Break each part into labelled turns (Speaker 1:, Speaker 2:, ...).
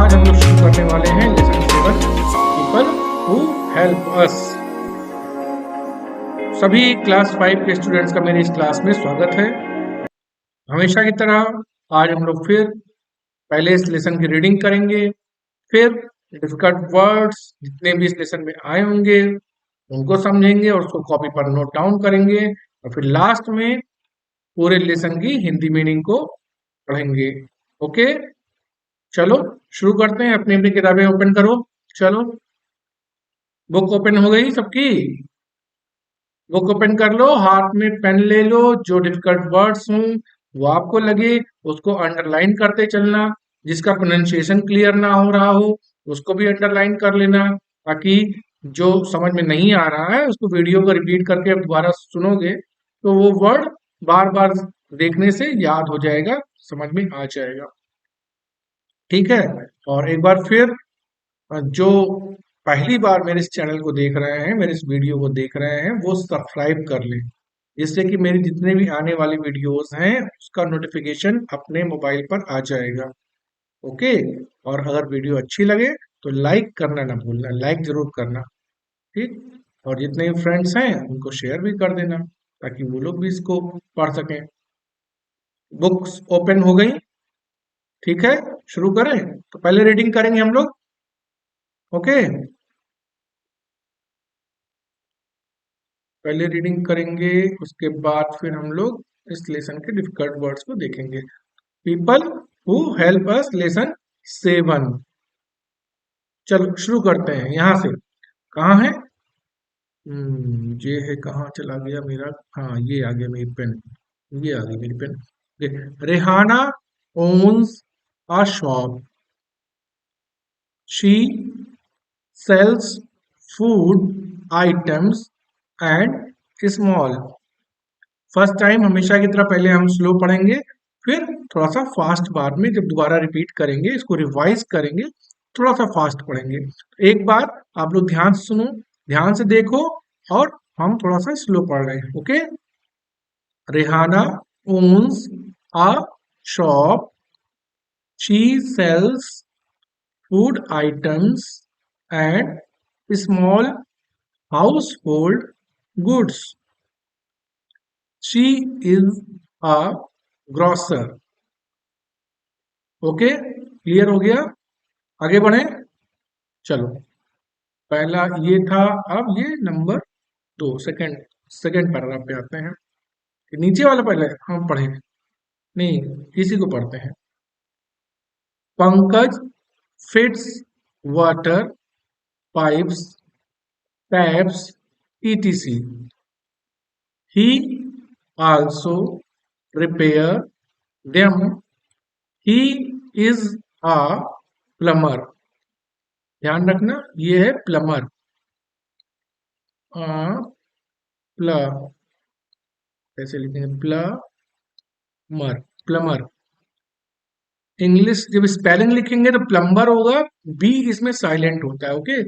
Speaker 1: आज हम लोग शुरू करने वाले हैं lesson 7 people who help us. सभी क्लास 5 के स्टूडेंट्स का मेरी इस क्लास में स्वागत है। हमेशा की तरह आज हम लोग फिर पहले इस लेसन की रीडिंग करेंगे, फिर डिफिकल्ट वर्ड्स जितने भी इस लेसन में आए होंगे उनको समझेंगे और उसको कॉपी पर नोट डाउन करेंगे और फिर लास्ट में पूरे लेसन की हिंदी मीनिंग को पढ़ेंगे। ओके, चलो शुरू करते हैं। अपनी अपनी किताबें ओपन करो। चलो, बुक ओपन हो गई सबकी? बुक ओपन कर लो, हाथ में पेन ले लो, जो डिफिकल्ट वर्ड्स हों वो आपको लगे उसको अंडरलाइन करते चलना। जिसका प्रोनाउंसिएशन क्लियर ना हो रहा हो उसको भी अंडरलाइन कर लेना, ताकि जो समझ में नहीं आ रहा है उसको वीडियो को रिपीट करके दोबारा सुनोगे तो वो वर्ड बार बार देखने से याद हो जाएगा, समझ में आ जाएगा। ठीक है, और एक बार फिर जो पहली बार मेरे इस चैनल को देख रहे हैं, मेरे इस वीडियो को देख रहे हैं, वो सब्सक्राइब कर लें, जिससे कि मेरी जितने भी आने वाली वीडियोस हैं उसका नोटिफिकेशन अपने मोबाइल पर आ जाएगा। ओके, और अगर वीडियो अच्छी लगे तो लाइक करना ना भूलना, लाइक जरूर करना। ठीक, और जितने भी फ्रेंड्स हैं उनको शेयर भी कर देना ताकि वो लोग भी इसको पढ़ सकें। बुक्स ओपन हो गई? ठीक है, शुरू करें। तो पहले रीडिंग करेंगे हम लोग। ओके, पहले रीडिंग करेंगे, उसके बाद फिर हम लोग इस लेसन के डिफिकल्ट वर्ड्स को देखेंगे। People who help us, lesson 7। चलो शुरू करते हैं यहाँ से। कहाँ है? ये है, कहाँ चला गया मेरा? हाँ, ये आ गया मेरी पेन, ये आ गई मेरी pen. Rehana owns a shop. She sells food items and small। First time हमेशा की तरह पहले हम स्लो पढ़ेंगे, फिर थोड़ा सा फास्ट बाद में जब दोबारा रिपीट करेंगे, इसको रिवाइज करेंगे, थोड़ा सा फास्ट पढ़ेंगे। एक बार आप लोग ध्यान से सुनो, ध्यान से देखो, और हम थोड़ा सा स्लो पढ़ रहे हैं। Okay, Rehana owns a shop. She sells food items and small household goods. She is a grocer। Okay, clear हो गया? आगे बढ़े। चलो, पहला ये था, अब ये नंबर 2, सेकंड सेकंड पैराग्राफ पे आते हैं। नीचे वाला पहले हम पढ़े नहीं, इसी को पढ़ते हैं। Pankaj fits water pipes taps etc। He also repair them। He is a plumber। ध्यान रखना, ये है प्लमर। प्ल कैसे लिखेंगे? Plumber, plumber. इंग्लिश जब स्पेलिंग लिखेंगे तो प्लम्बर होगा, बी इसमें साइलेंट होता है। ओके,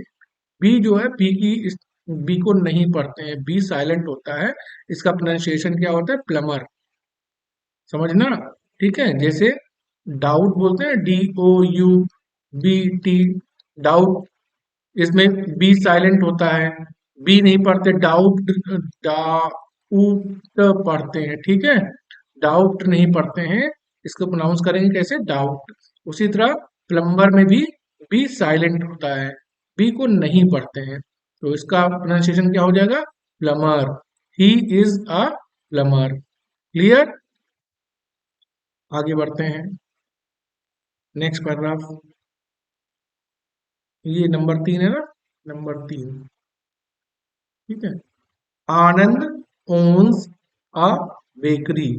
Speaker 1: बी जो है, बी को नहीं पढ़ते हैं, बी साइलेंट होता है। इसका प्रोनाउंसिएशन क्या होता है? प्लमर। समझना, ठीक है? जैसे डाउट बोलते हैं, DOUBT, डाउट, इसमें बी साइलेंट होता है, बी नहीं पढ़ते, डाउट, डाउट पढ़ते हैं। ठीक है, डाउट नहीं पढ़ते हैं, इसको प्रोनाउंस करेंगे कैसे? डाउट। उसी तरह प्लम्बर में भी बी साइलेंट होता है, बी को नहीं पढ़ते हैं, तो इसका प्रोनाउंसिएशन क्या हो जाएगा? Plumber. He is a plumber. Clear? आगे बढ़ते हैं, नेक्स्ट पैराग्राफ। ये नंबर 3 है ना? नंबर 3, ठीक है। आनंद owns a bakery।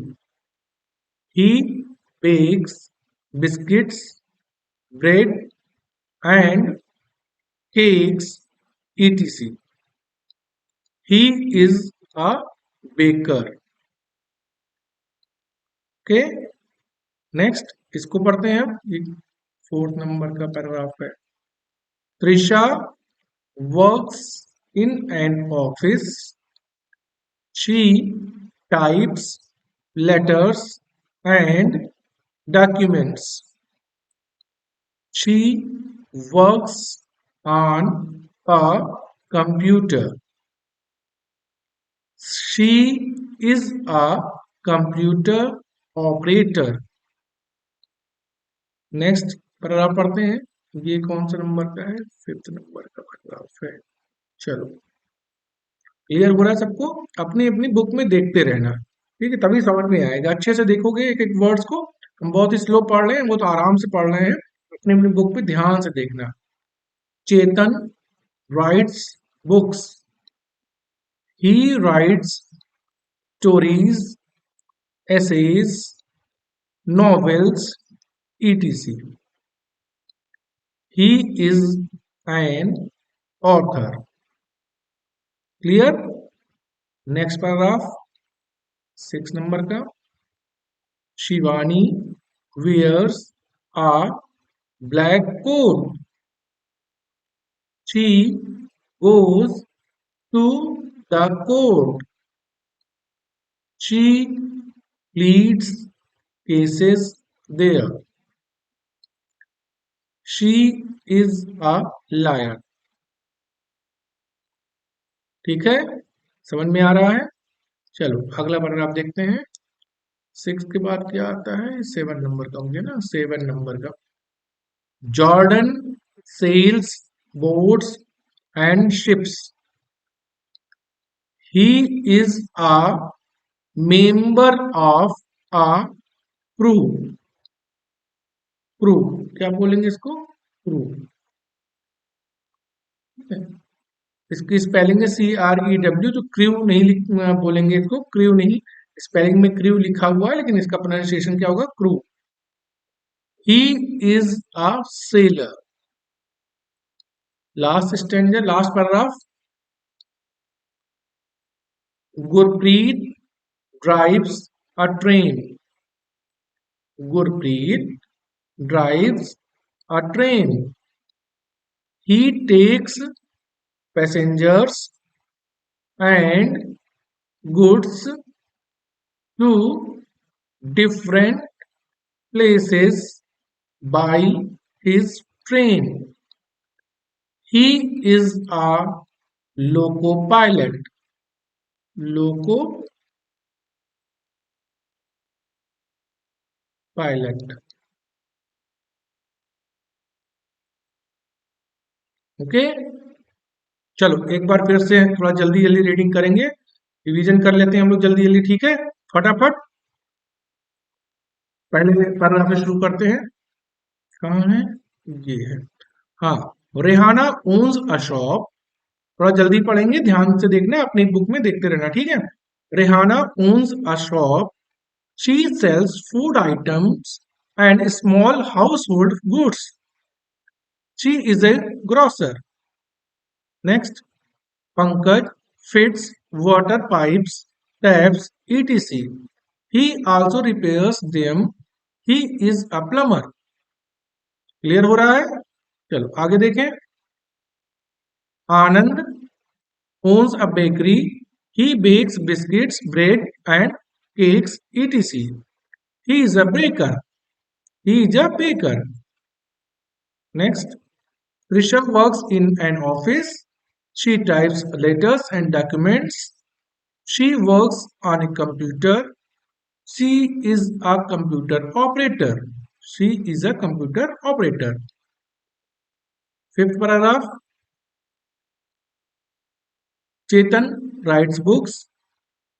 Speaker 1: He bakes biscuits, bread and cakes etc। He is a baker। Okay, next इसको पढ़ते हैं। ये 4th नंबर का पैराग्राफ है। Trisha works in an office. She types letters and documents। She works on a computer. She is a computer operator. Next paragraph पढ़ते हैं। ये कौन सा नंबर का है? 5th नंबर का पैराग्राफ है। चलो, क्लियर हो रहा है सबको? अपनी अपनी बुक में देखते रहना, ठीक है, तभी समझ में आएगा। अच्छे से देखोगे एक एक वर्ड्स को। हम बहुत ही स्लो पढ़ रहे हैं, वो तो आराम से पढ़ रहे हैं। अपनी अपनी बुक पे ध्यान से देखना। Chetan writes books. He writes stories, essays, novels, etc. He is an author. Clear? Next paragraph, 6 number का। Shivani wears a black coat. She goes to the court. She pleads cases there. She is a liar. ठीक है, समझ में आ रहा है? चलो अगला paragraph देखते हैं। 6 के बाद क्या आता है? 7 नंबर का मुझे ना, 7 नंबर का। Jordan sells boats and ships. He is a member of a crew. Crew क्या बोलेंगे इसको? क्रू। इसकी स्पेलिंग है CREW, तो क्रू नहीं बोलेंगे इसको, क्रू नहीं। स्पेलिंग में क्रू लिखा हुआ है, लेकिन इसका प्रोनाउंसिएशन क्या होगा? Crew. He is a sailor. Last standard, last paragraph. Gurpreet drives a train. Gurpreet drives a train. He takes passengers and goods to different places by his train. He is a loco pilot. Loco pilot. Okay, चलो एक बार फिर से थोड़ा जल्दी जल्दी reading करेंगे, revision कर लेते हैं हम लोग जल्दी जल्दी, ठीक है? फटाफट पहले पैराग्राफ से शुरू करते हैं। कहाँ है? ये है। हाँ, रेहाना ओन्स अ शॉप। थोड़ा जल्दी पढ़ेंगे, ध्यान से देखना, अपनी बुक में देखते रहना, ठीक है? Rehana owns a shop. She sales food items and small house hold goods. She is a grocer. Next, Pankaj fits water pipes, taps, etc. He also repairs them. He is a plumber. Clear हो रहा है? चलो आगे देखें। आनंद owns a bakery. He bakes biscuits, bread, and cakes, etc. He is a baker. He is a baker. Next, Rishabh works in an office. She types letters and documents. She works on a computer. She is a computer operator. She is a computer operator. 5th paragraph. Chetan writes books.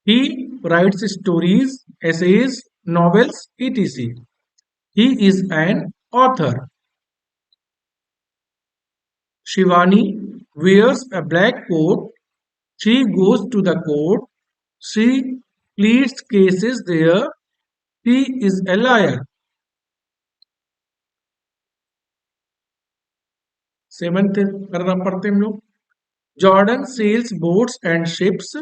Speaker 1: He writes stories, essays, novels, etc. He is an author. Shivani wears a black coat. She goes to the court. She pleads cases there. He is a liar. 7th paragraph पढ़ते हम लोग। Jordan sails boats and ships.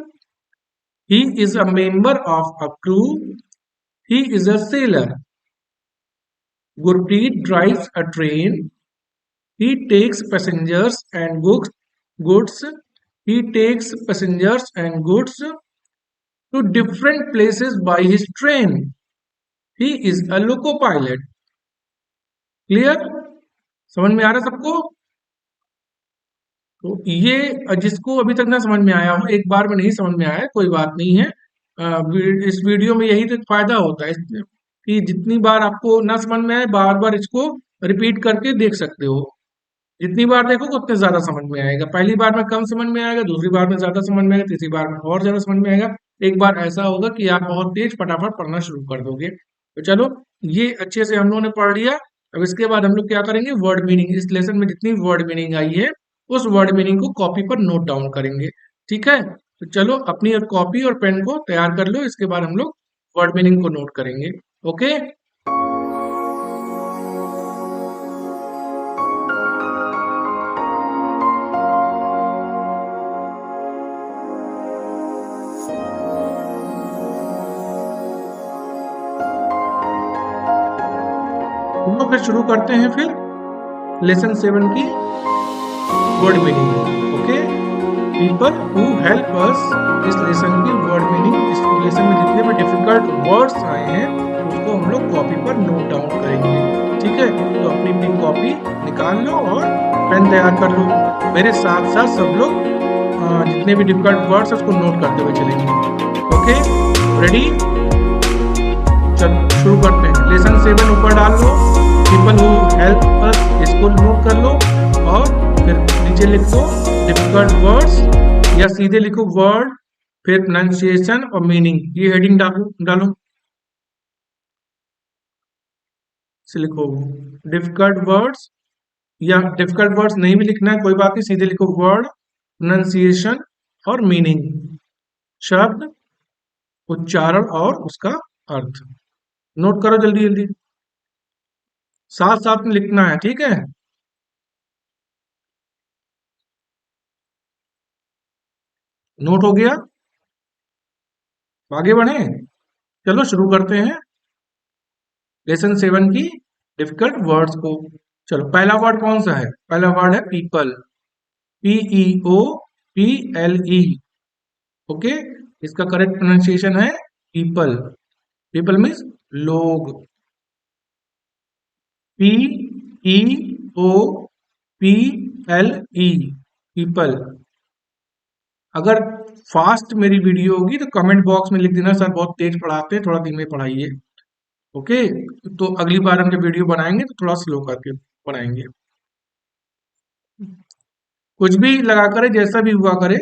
Speaker 1: He is a member of a crew. He is a sailor. Gurpreet drives a train. He takes passengers and goods. He takes passengers and goods to different places by his train. He is a loco pilot. Clear? समझ में आ रहा है सबको? तो ये जिसको अभी तक ना समझ में आया हो, एक बार में नहीं समझ में आया है, कोई बात नहीं है। इस वीडियो में यही तो एक फायदा होता है कि जितनी बार आपको ना समझ में आए, बार बार इसको रिपीट करके देख सकते हो। जितनी बार देखोगे उतने ज्यादा समझ में आएगा। पहली बार में कम समझ में आएगा, दूसरी बार में ज्यादा समझ में आएगा, तीसरी बार में और ज्यादा समझ में आएगा। एक बार ऐसा होगा कि आप बहुत तेज फटाफट पढ़ना शुरू कर दोगे। तो चलो, ये अच्छे से हम लोगों ने पढ़ लिया। अब इसके बाद हम लोग क्या करेंगे, वर्ड मीनिंग। इस लेसन में जितनी वर्ड मीनिंग आई है उस वर्ड मीनिंग को कॉपी पर नोट डाउन करेंगे। ठीक है, तो चलो अपनी कॉपी और पेन को तैयार कर लो। इसके बाद हम लोग वर्ड मीनिंग को नोट करेंगे। ओके, हम लोग फिर शुरू करते हैं फिर लेसन 7 की word meaning. Okay, people who help us. इस लेसन की वर्ड मीनिंग, इस लेसन में जितने भी डिफिकल्ट वर्ड्स आए हैं उसको हम लोग कॉपी पर नोट डाउन करेंगे। ठीक है, तो अपनी अपनी कॉपी निकाल लो और पेन तैयार कर लो। मेरे साथ साथ सब लोग जितने भी डिफिकल्ट वर्ड्स है उसको नोट करते हुए चलेंगे। Okay, ready? चलो शुरू करते हैं। लेसन 7 ऊपर डाल लो, पीपल हु हेल्प अस इसको नोट कर लो और फिर नीचे लिख दो डिफिकल्ट वर्ड्स, या सीधे लिखो वर्ड फिर प्रोनाउंसिएशन और मीनिंग। ये हेडिंग डालो डालो, से लिखो डिफिकल्ट वर्ड्स, या डिफिकल्ट वर्ड्स नहीं भी लिखना है कोई बात नहीं, सीधे लिखो वर्ड, प्रोनाउंसिएशन और मीनिंग। शब्द, उच्चारण और उसका अर्थ। नोट करो जल्दी जल्दी, साथ साथ में लिखना है। ठीक है, नोट हो गया? आगे बढ़े, चलो शुरू करते हैं लेसन 7 की डिफिकल्ट वर्ड्स को। चलो, पहला वर्ड कौन सा है? पहला वर्ड है पीपल, PEOPLE। ओके, इसका करेक्ट प्रोनाउंसिएशन है पीपल। पीपल मीन्स लोग। PEOPLE, people. अगर फास्ट मेरी वीडियो होगी तो कमेंट बॉक्स में लिख देना सर बहुत तेज पढ़ाते हैं, थोड़ा धीमे पढ़ाइए। ओके, तो अगली बार हम जब वीडियो बनाएंगे तो थोड़ा स्लो करके बनाएंगे। कुछ भी लगा करे, जैसा भी हुआ करे,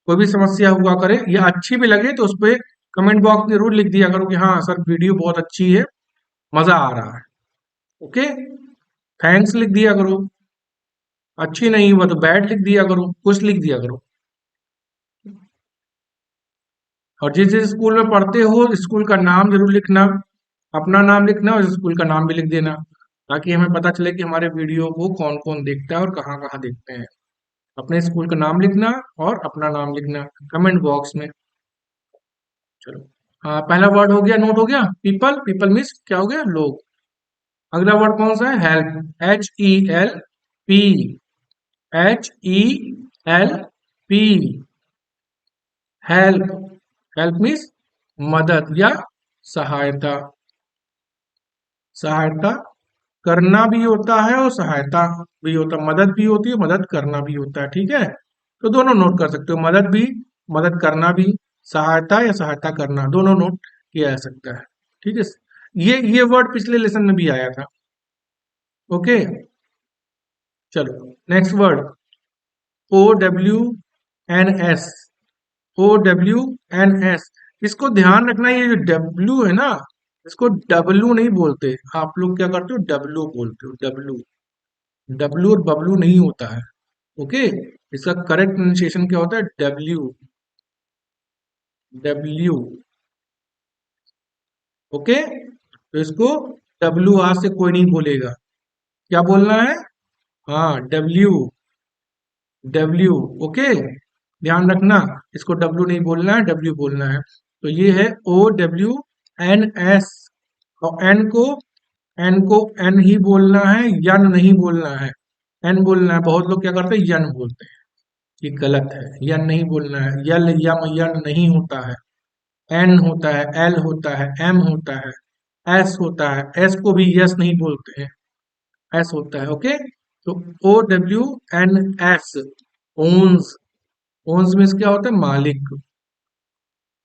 Speaker 1: कोई भी समस्या हुआ करे या अच्छी भी लगे तो उस पर कमेंट बॉक्स में जरूर लिख दिया करो कि हाँ सर वीडियो बहुत अच्छी है, मजा आ रहा है। ओके, थैंक्स लिख दिया करो। अच्छी नहीं हुआ तो बैड लिख दिया करो, कुछ लिख दिया करो। और जिस जिस स्कूल में पढ़ते हो स्कूल का नाम जरूर लिखना, अपना नाम लिखना और स्कूल का नाम भी लिख देना, ताकि हमें पता चले कि हमारे वीडियो को कौन कौन देखता है और कहाँ कहाँ देखते हैं। अपने स्कूल का नाम लिखना और अपना नाम लिखना कमेंट बॉक्स में। चलो, पहला वर्ड हो गया, नोट हो गया। पीपल, पीपल मीन्स क्या हो गया, लोग। अगला वर्ड कौन सा है? Help, HELP, HELP, help. Help means मदद या सहायता। सहायता करना भी होता है और सहायता भी होता है, मदद भी होती है, मदद करना भी होता है। ठीक है, तो दोनों नोट कर सकते हो, मदद भी, मदद करना भी, सहायता या सहायता करना, दोनों नोट किया जा सकता है। ठीक है, ये वर्ड पिछले लेसन में भी आया था। ओके, चलो नेक्स्ट वर्ड, OWNS। OWNS, इसको ध्यान रखना, ये जो डब्ल्यू है ना, इसको डब्लू नहीं बोलते। आप लोग क्या करते हो, डब्लू बोलते हो। डब्लू, डब्लू और बबलू नहीं होता है। ओके, इसका करेक्ट प्रोनाउंसिएशन क्या होता है? W, W. ओके, तो इसको डब्ल्यू आज से कोई नहीं बोलेगा। क्या बोलना है? हाँ, डब्ल्यू, डब्ल्यू। ओके, ध्यान रखना, इसको डब्ल्यू नहीं बोलना है, डब्ल्यू बोलना है। तो ये है OWNS, और एन को एन ही बोलना है, यन नहीं बोलना है। एन बोलना है। बहुत लोग क्या करते हैं, यन बोलते हैं, ये गलत है। यन नहीं बोलना है, यल यम यन नहीं होता है। एन होता है, एल होता है, एम होता है, एस होता है। एस को भी यस नहीं बोलते हैं, एस होता है। ओके, तो OWNS, ओन्स। ओन्स मीन्स क्या होता है? मालिक।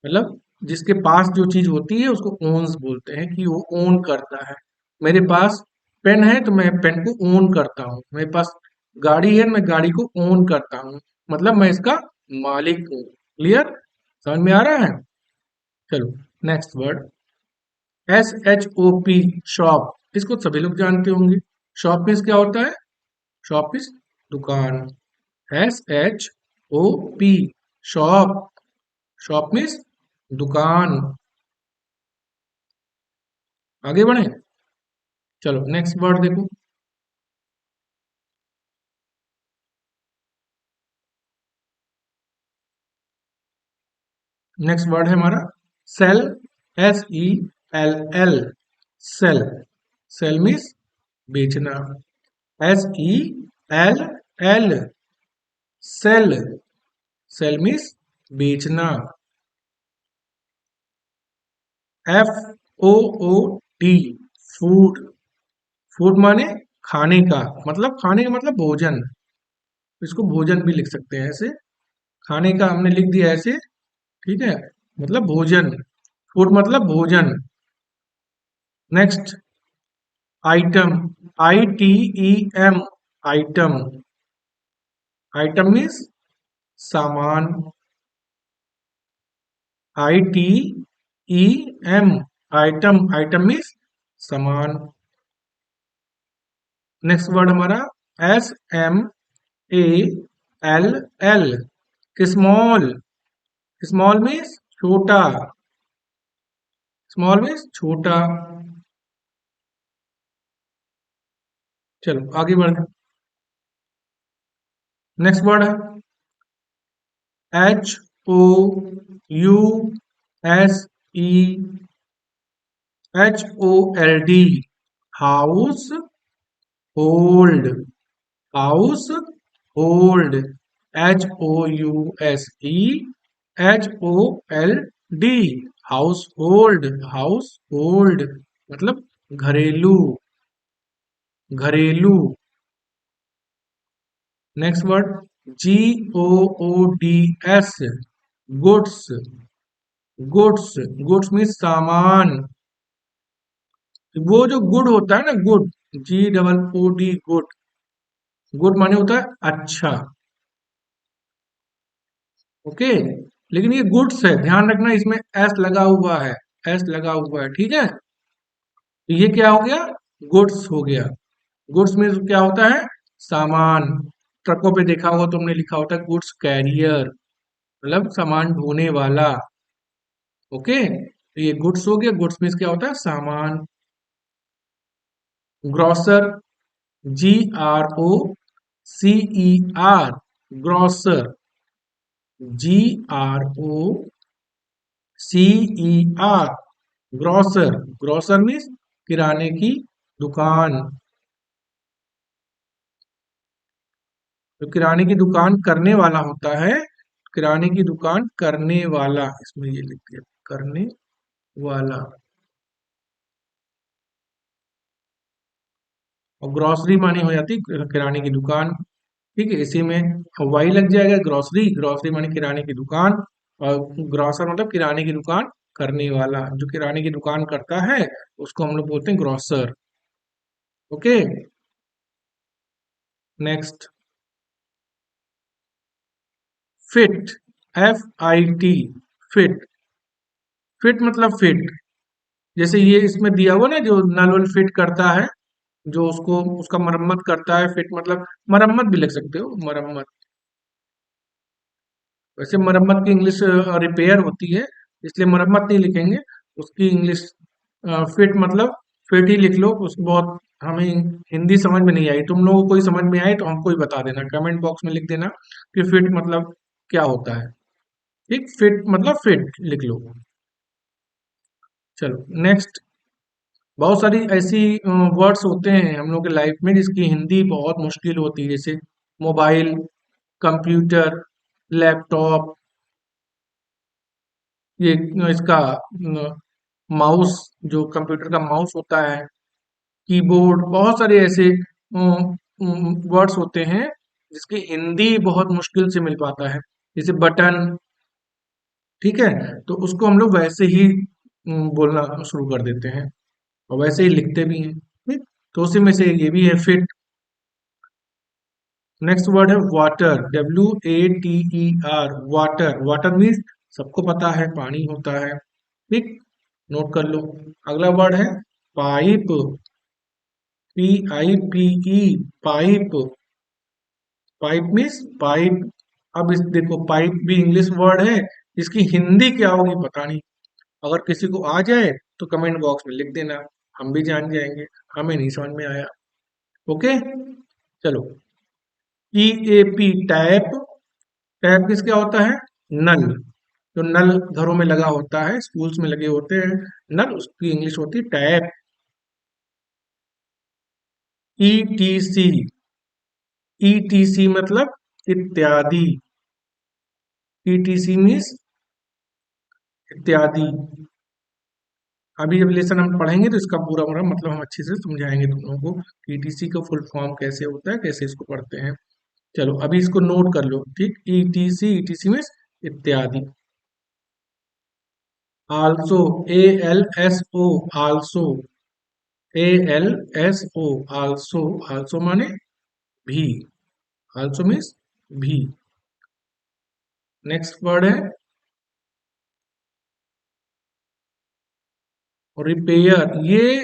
Speaker 1: मतलब जिसके पास जो चीज होती है उसको ओन्स बोलते हैं, कि वो ओन करता है। मेरे पास पेन है तो मैं पेन को ओन करता हूँ। मेरे पास गाड़ी है, मैं गाड़ी को ओन करता हूँ, मतलब मैं इसका मालिक हूँ। क्लियर? समझ में आ रहा है? चलो नेक्स्ट वर्ड, SHOP, शॉप। इसको सभी लोग जानते होंगे। शॉप मीन्स क्या होता है? शॉप इज दुकान। SHOP, shop. शॉप मीन्स दुकान। आगे बढ़े, चलो नेक्स्ट वर्ड देखो। नेक्स्ट वर्ड है हमारा sell, SELL, sell. Cell means बेचना। SELL, sell. सेल मीन्स बेचना। FOOD, food. फूड माने खाने का, मतलब खाने का मतलब भोजन। इसको भोजन भी लिख सकते हैं ऐसे। खाने का हमने लिख दिया ऐसे, ठीक है, मतलब भोजन। फूड मतलब भोजन। Next, item, ITEM, item. Item means सामान। ITEM, item. आइटम मीन्स सामान। नेक्स्ट वर्ड हमारा SMALL, स्मॉल। स्मॉल मीन्स छोटा। स्मॉल मीन्स छोटा। चलो आगे बढ़ते, नेक्स्ट वर्ड है HOUSEHOLD, house hold. House hold. HOUSEHOLD, house hold. House hold मतलब घरेलू। घरेलू। Next word GOODS, goods. Goods. Goods means सामान। वो जो गुड होता है ना, गुड, GOOD, गुड। गुड माने होता है अच्छा। ओके, लेकिन ये गुड्स है, ध्यान रखना इसमें एस लगा हुआ है। एस लगा हुआ है, ठीक है। तो ये क्या हो गया? गुड्स हो गया। गुड्स में क्या होता है? सामान। ट्रकों पे देखा होगा तुमने, लिखा होता है गुड्स कैरियर, मतलब सामान ढोने वाला। ओके, तो ये गुड्स हो गया। गुड्स में क्या होता है? सामान। Grocer, GROCER, grocer. GROCER, grocer. Grocer means किराने की दुकान। तो किराने की दुकान करने वाला होता है। किराने की दुकान करने वाला, इसमें ये लिख दिया, करने वाला। और ग्रोसरी मानी हो जाती किराने की दुकान। ठीक है, इसी में वाई लग जाएगा। ग्रोसरी, ग्रोसरी मानी किराने की दुकान। और ग्रोसर मतलब किराने की दुकान करने वाला। जो किराने की दुकान करता है उसको हम लोग बोलते हैं grocer. Okay, next, fit, FIT, fit. Fit मतलब फिट। जैसे ये इसमें दिया हुआ ना, जो नल वल फिट करता है, जो उसको उसका मरम्मत करता है। फिट मतलब मरम्मत भी लिख सकते हो, मरम्मत। वैसे मरम्मत की इंग्लिश रिपेयर होती है, इसलिए मरम्मत नहीं लिखेंगे। उसकी इंग्लिश फिट मतलब फिट ही लिख लो। उस बहुत हमें हिंदी समझ में नहीं आई, तुम लोगों को कोई समझ में आई तो हमको ही बता देना, कमेंट बॉक्स में लिख देना कि फिट मतलब क्या होता है। ठीक, फिट मतलब फिट लिख लो। चलो नेक्स्ट, बहुत सारी ऐसी वर्ड्स होते हैं हम लोग के लाइफ में जिसकी हिंदी बहुत मुश्किल होती है, जैसे मोबाइल, कंप्यूटर, लैपटॉप, ये इसका माउस, जो कंप्यूटर का माउस होता है, कीबोर्ड, बहुत सारे ऐसे वर्ड्स होते हैं जिसकी हिंदी बहुत मुश्किल से मिल पाता है, जैसे बटन। ठीक है, तो उसको हम लोग वैसे ही बोलना शुरू कर देते हैं और वैसे ही लिखते भी हैं। ठीक, तो उसी में से ये भी है फिट। नेक्स्ट वर्ड है water, WATER, water. Water means सबको पता है पानी होता है। ठीक, नोट कर लो। अगला वर्ड है pipe, PIPE, pipe. Pipe means pipe. अब इस देखो, पाइप भी इंग्लिश वर्ड है, इसकी हिंदी क्या होगी पता नहीं। अगर किसी को आ जाए तो कमेंट बॉक्स में लिख देना, हम भी जान जाएंगे। हमें नहीं समझ में आया। ओके, चलो। TAP, tap. टैप किस क्या होता है? नल। जो नल घरों में लगा होता है, स्कूल्स में लगे होते हैं नल, उसकी इंग्लिश होती है टैप। ETC, ETC मतलब इत्यादि। ETC मीन्स इत्यादि। अभी जब लेसन हम पढ़ेंगे तो इसका पूरा पूरा मतलब हम अच्छे से समझाएंगे तुम लोगों को। ईटीसी का फुल फॉर्म कैसे होता है, कैसे इसको पढ़ते हैं। चलो अभी इसको नोट कर लो। ठीक, ईटीसी, ईटीसी मीन्स इत्यादि। Also, ALSO, also, ALSO, also. Also माने भी, आल्सो मीन्स भी। नेक्स्ट वर्ड है रिपेयर। ये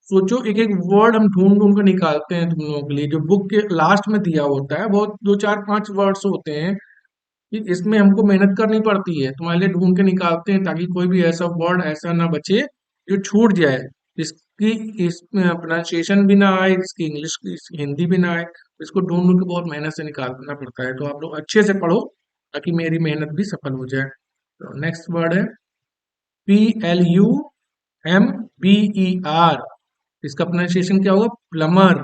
Speaker 1: सोचो, एक एक वर्ड हम ढूंढ ढूंढ कर निकालते हैं तुम लोगों के लिए, जो बुक के लास्ट में दिया होता है, बहुत दो चार पांच वर्ड्स होते हैं कि इसमें हमको मेहनत करनी पड़ती है, तुम्हारे लिए ढूंढ के निकालते हैं ताकि कोई भी ऐसा वर्ड ऐसा ना बचे जो छूट जाए, जिसकी इसमें प्रोनाउंसिएशन भी ना आए, इसकी इंग्लिश की हिंदी भी ना आए। इसको ढूंढ ढूंढ के बहुत मेहनत से निकालना पड़ता है, तो आप लोग अच्छे से पढ़ो ताकि मेरी मेहनत भी सफल हो जाए। तो नेक्स्ट वर्ड है PLUMBER। इसका प्रोनाउंसिएशन क्या होगा? प्लमर।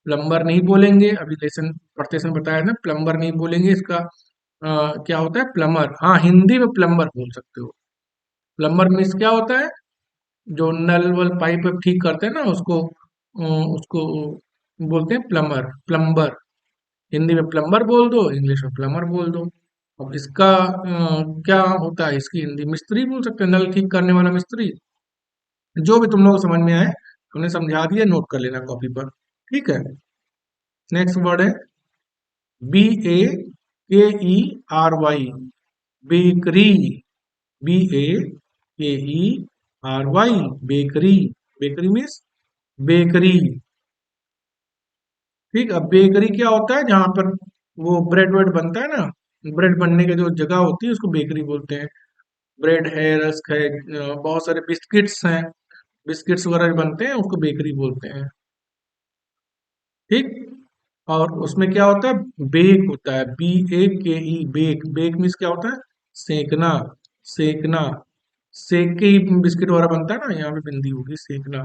Speaker 1: प्लम्बर नहीं बोलेंगे, अभी लेसन पढ़ते समय बताया था, प्लम्बर नहीं बोलेंगे। इसका क्या होता है? प्लमर। हाँ, हिंदी में प्लम्बर बोल सकते हो। प्लम्बर मीन्स क्या होता है? जो नल वल पाइप वाइप ठीक करते हैं ना, उसको बोलते हैं प्लमर, प्लम्बर। हिंदी में प्लम्बर बोल दो, इंग्लिश में प्लमर बोल दो। अब इसका क्या होता है? इसकी हिंदी मिस्त्री बोल सकते हैं, नल ठीक करने वाला मिस्त्री। जो भी तुम लोग को समझ में आए, हमने समझा दिया, नोट कर लेना कॉपी पर। ठीक है, नेक्स्ट वर्ड है BAKERY, bakery. BAKERY, bakery. Bakery means bakery. ठीक, अब बेकरी क्या होता है? जहां पर वो ब्रेड वेड बनता है ना, ब्रेड बनने की जो जगह होती है उसको बेकरी बोलते हैं। ब्रेड है, रस्क है, बहुत सारे बिस्किट्स हैं, बिस्किट्स वगैरह जो बनते हैं उसको बेकरी बोलते हैं। ठीक, और उसमें क्या होता है? बेक होता है, BAKE, बेक। बेक मीन्स क्या होता है? सेकना, सेकना। सेक के ही बिस्किट वगैरह बनता है ना, यहाँ पे बिंदी होगी सेकना,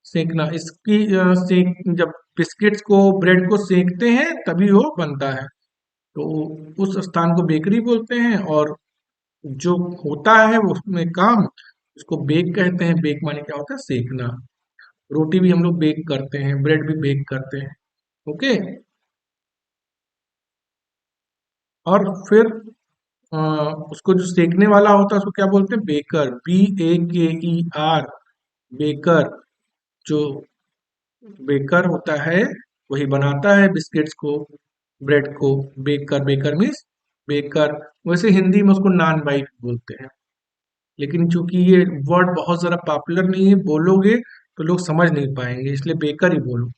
Speaker 1: सेकना। इसकी सेक, जब बिस्किट्स को ब्रेड को सेकते हैं तभी वो बनता है, तो उस स्थान को बेकरी बोलते हैं। और जो होता है उसमें काम, उसको बेक कहते हैं। बेक माने क्या होता है? सेकना। रोटी भी हम लोग बेक करते हैं, ब्रेड भी बेक करते हैं। ओके, और फिर अ, उसको जो सेकने वाला होता है उसको क्या बोलते हैं? Baker, BAKER, baker. जो बेकर होता है वही बनाता है बिस्किट्स को, ब्रेड को। Baker, baker means baker. वैसे हिंदी में उसको नान बाई बोलते हैं, लेकिन चूंकि ये वर्ड बहुत ज्यादा पॉपुलर नहीं है, बोलोगे तो लोग समझ नहीं पाएंगे, इसलिए बेकर ही बोलो।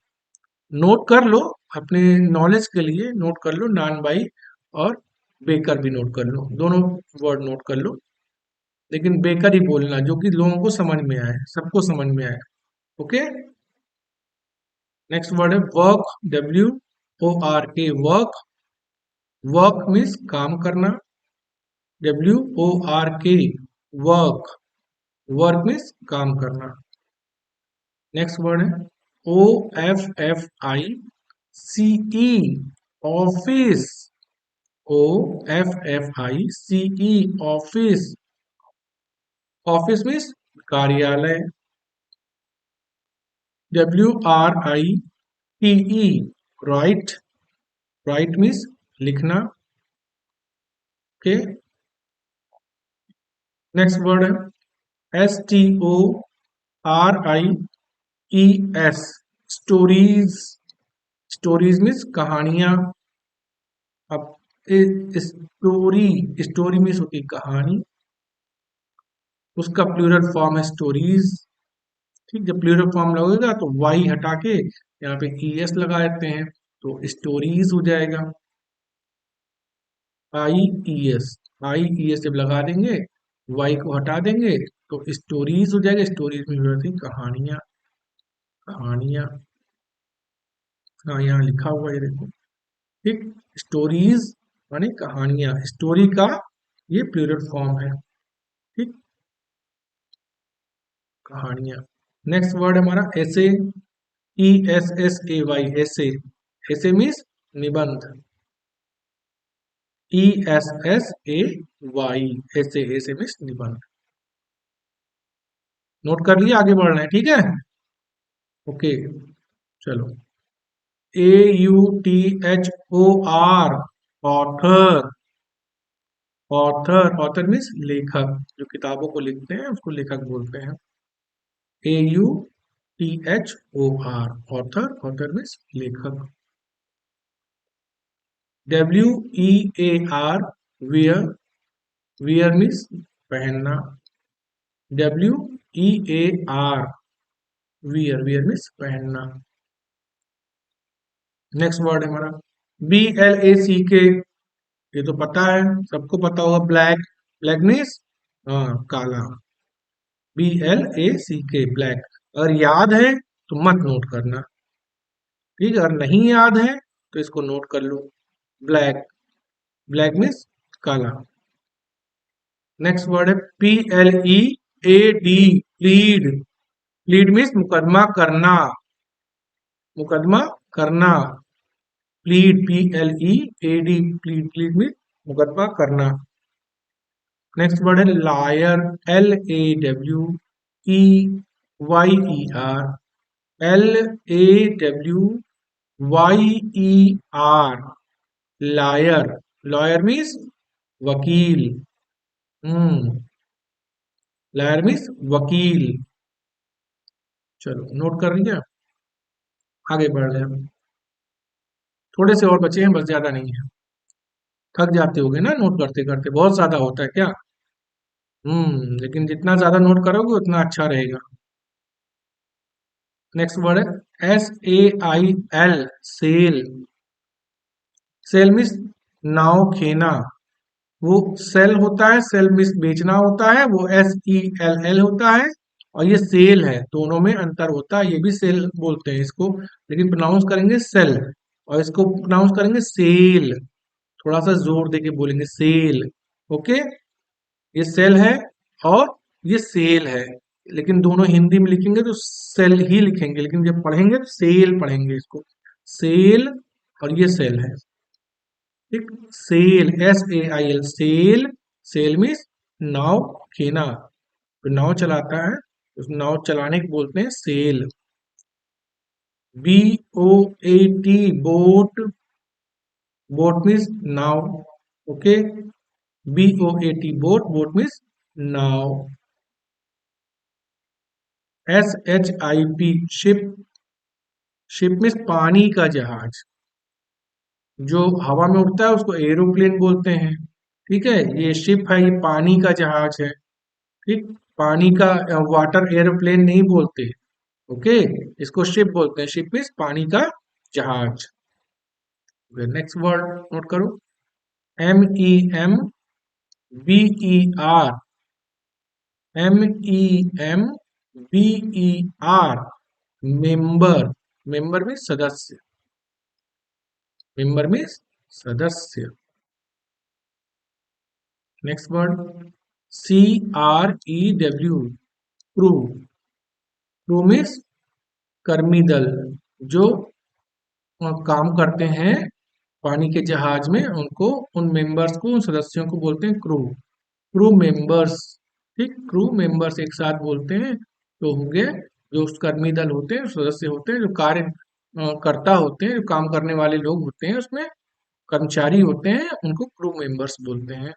Speaker 1: नोट कर लो, अपने नॉलेज के लिए नोट कर लो, नान बाई और बेकर भी नोट कर लो, दोनों वर्ड नोट कर लो। लेकिन बेकर ही बोलना जो कि लोगों को समझ में आए, सबको समझ में आए। ओके, नेक्स्ट वर्ड है work, WORK, work. Work means काम करना, WORK, वर्क। वर्क मीन्स काम करना। नेक्स्ट वर्ड है OFFICE, office. OFFICE, office. Office means कार्यालय। WRITE, TE right, right means लिखना। ओके, नेक्स्ट वर्ड है STORIES, स्टोरीज। स्टोरीज मीन्स कहानियां। अब स्टोरी, स्टोरी मीन्स होती है कहानी, उसका प्लूरल फॉर्म है स्टोरीज। ठीक, जब प्लूरल फॉर्म लगेगा तो वाई हटा के यहाँ पे ES लगा देते हैं तो स्टोरीज हो जाएगा। IES, IES जब लगा देंगे, वाई को हटा देंगे तो स्टोरीज हो जाएगा। स्टोरीज में होती है कहानियां, कहानियां। हाँ, यहाँ लिखा हुआ है देखो। ठीक, स्टोरीज माने कहानियां, स्टोरी का ये प्लूरल फॉर्म है। ठीक, कहानियां। नेक्स्ट वर्ड हमारा ऐसे, ESSAY, ऐसे। ऐसे मीन्स निबंध, ESSAY, ऐसे। ऐसे मीन्स निबंध। नोट कर लिया, आगे बढ़ रहे हैं, ठीक है। ओके, चलो। AUTHOR, author. Author, author means लेखक, जो किताबों को लिखते हैं उसको लेखक बोलते हैं। AUTHOR, ऑथर, ऑथर मीन्स लेखक। WEAR, वेयर, वेयर मीन्स पहनना। WEAR, वियर, वियर मीन्स पहनना। नेक्स्ट वर्ड है हमारा BLACK, ये तो पता है, सबको पता होगा, ब्लैक। ब्लैक मीन्स काला। BLACK, black. अगर याद है तो मत नोट करना, ठीक है, अगर नहीं याद है तो इसको नोट कर लो। ब्लैक, ब्लैक मीन्स काला। नेक्स्ट वर्ड है PLEAD, प्लीड। प्लीड मीन्स मुकदमा करना, मुकदमा करना। Plead, PLEAD, plead, plead means मुकदमा करना। नेक्स्ट वर्ड है lawyer, LAWEYER, LAWYER, lawyer. Lawyer means वकील। हम्म, लायर मीन्स वकील। चलो, नोट कर लिया, आगे बढ़ रहे हैं हम। थोड़े से और बचे हैं बस, ज्यादा नहीं है। थक जाते होगे ना नोट करते करते, बहुत ज्यादा होता है क्या? लेकिन जितना ज्यादा नोट करोगे उतना अच्छा रहेगा। नेक्स्ट वर्ड है SAIL, सेल। सेल मीन्स नाव खेना। वो सेल होता है, सेल मीन्स बेचना होता है, वो SELL होता है। और ये सेल है, दोनों में अंतर होता है, ये भी सेल बोलते हैं इसको, लेकिन प्रोनाउंस करेंगे सेल, और इसको प्रोनाउंस करेंगे सेल। थोड़ा सा जोर देके बोलेंगे सेल। ओके, ये सेल है और ये सेल है, लेकिन दोनों हिंदी में लिखेंगे तो सेल ही लिखेंगे, लेकिन जब पढ़ेंगे तो सेल पढ़ेंगे इसको। सेल, और ये सेल है। ठीक, sail, SAIL, sail. Cell means नाव खेना, तो नाव चलाता है, उस नाव चलाने को बोलते हैं sail. BOAT, boat. Boat means नाव। Okay, BOAT, boat, boat means नाव। SHIP, ship. शिप मीन्स पानी का जहाज, जो हवा में उड़ता है उसको एरोप्लेन बोलते हैं। ठीक है, ये शिप है, ये पानी का जहाज है। ठीक, पानी का वाटर एरोप्लेन नहीं बोलते। ओके, इसको शिप बोलते हैं, शिप मीन्स पानी का जहाज। नेक्स्ट वर्ड नोट करो, MEMBER, MEMBER, member. Member means सदस्य, मेंबर मीन्स सदस्य। Next word CREW, crew. Crew means कर्मी दल, जो काम करते हैं पानी के जहाज में, उनको, उन मेंबर्स को, उन सदस्यों को बोलते हैं क्रू। Crew members. ठीक, क्रू मेंबर्स एक साथ बोलते हैं तो हो गए, जो कर्मी दल होते हैं, सदस्य होते हैं जो कार्य कर्ता होते हैं, जो काम करने वाले लोग होते हैं, उसमें कर्मचारी होते हैं, उनको क्रू मेंबर्स बोलते हैं।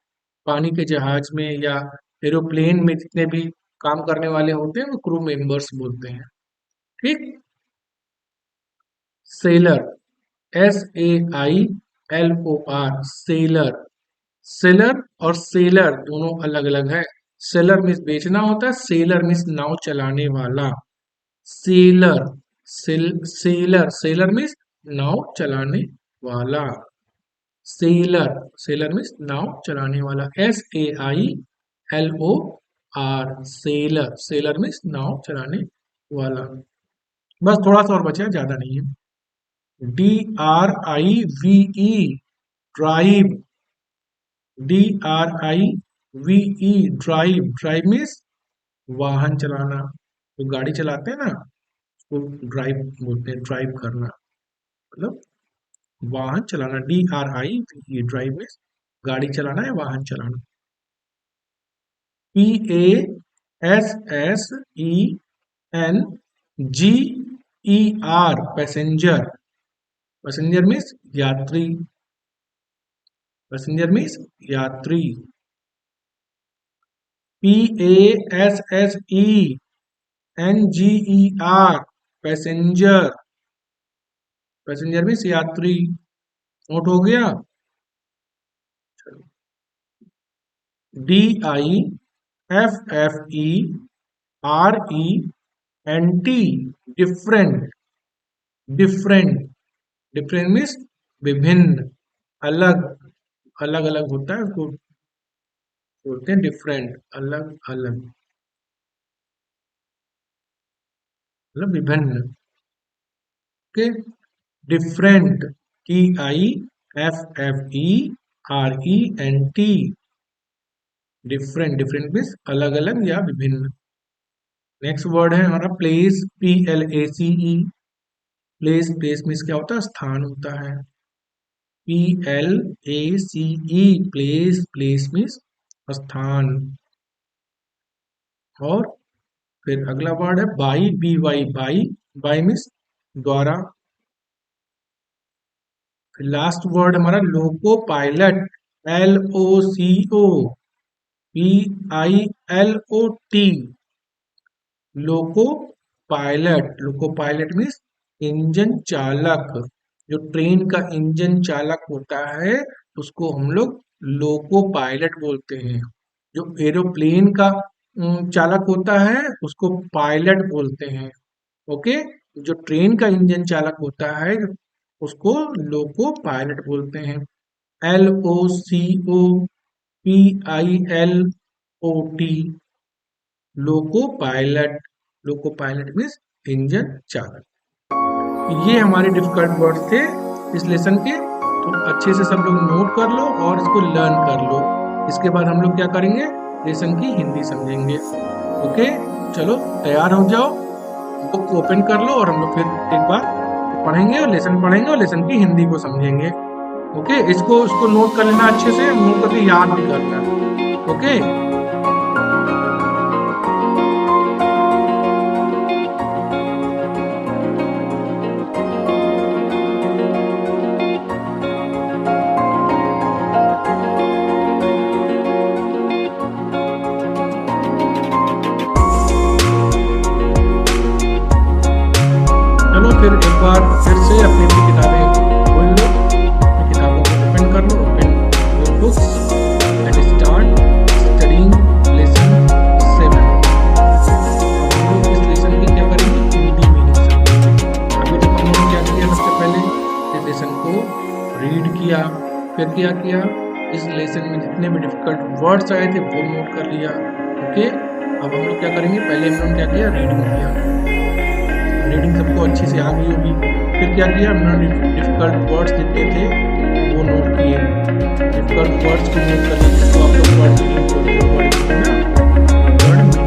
Speaker 1: पानी के जहाज में या एरोप्लेन में जितने भी काम करने वाले होते हैं वो क्रू मेंबर्स बोलते हैं। ठीक। Seller, SAILOR, seller. सेलर और सेलर दोनों अलग अलग है। सेलर मीन्स बेचना होता है, सेलर मीन्स नाव चलाने वाला। सेलर, सेलर, सेलर मीन्स नाव चलाने वाला। सेलर, सेलर मीन्स नाव चलाने वाला। SAILOR, सेलर, सेलर मीन्स नाव चलाने वाला। बस थोड़ा सा और बचा है, ज्यादा नहीं है। DRIVE, drive. DRIVE, drive. Drive means वाहन चलाना। तो गाड़ी चलाते हैं ना, उसको ड्राइव बोलते हैं, ड्राइव करना मतलब वाहन चलाना। DRIVE, ड्राइव मीन्स गाड़ी चलाना है, वाहन चलाना। PASSENGER, passenger. पैसेंजर मीन्स यात्री। पैसेंजर मीन्स यात्री। PASSENGER, passenger. पैसेंजर मीन्स यात्री। नोट हो गया। DIFFERENT, different. Different, different means विभिन्न, अलग। अलग अलग होता है, उसको बोलते हैं डिफरेंट, अलग अलग मतलब विभिन्न। Okay. Different, DIFFERENT, different. Different means अलग अलग या विभिन्न। नेक्स्ट वर्ड है हमारा place, PLACE। Place, place means क्या होता है, स्थान होता है। PLACE, place. प्लेस मीन्स स्थान। और फिर अगला वर्ड है by, BY, by. By means द्वारा। फिर लास्ट वर्ड हमारा loco pilot, LOCO PILOT, loco pilot. Loco pilot means engine चालक। जो ट्रेन का इंजन चालक होता है उसको हम लोग लोको पायलट बोलते हैं। जो एरोप्लेन का चालक होता है उसको पायलट बोलते हैं। ओके। जो ट्रेन का इंजन चालक होता है उसको लोको पायलट बोलते हैं। LOCO PILOT, loco pilot. Loco pilot means engine चालक। ये हमारे डिफिकल्ट वर्ड थे इस लेसन के। तो अच्छे से सब लोग नोट कर लो और इसको लर्न कर लो। इसके बाद हम लोग क्या करेंगे, लेसन की हिंदी समझेंगे। ओके, चलो तैयार हो जाओ, बुक ओपन कर लो और हम लोग फिर एक बार पढ़ेंगे और लेसन की हिंदी को समझेंगे। ओके, इसको नोट कर लेना अच्छे से, नोट करके याद भी करना। ओके। फिर एक बार फिर से अपनी किताबें खोल लो, किताबों को ओपन कर लो, open your books and start studying lesson 7। हम लोग इस लेसन की क्या करेंगे, हिंदी मीनिंग समझेंगे। अभी तक हम लोग क्या किया, सबसे पहले इस लेसन को रीड किया, फिर क्या किया, इस लेसन में जितने भी डिफिकल्ट वर्ड्स आए थे वो नोट कर लिया। ओके, अब हम लोग क्या करेंगे, पहले हम लोग क्या किया, रीडिंग किया। रीडिंग सबको अच्छी से आ गई होगी। फिर क्या किया, हमने डिफिकल्ट वर्ड्स जितने थे वो नोट किए। डिफिकल्ट वर्ड्स को नोट कर लिए, जिसको आप लोग वर्ड मीनिंग बोलते हो, वर्ड मीनिंग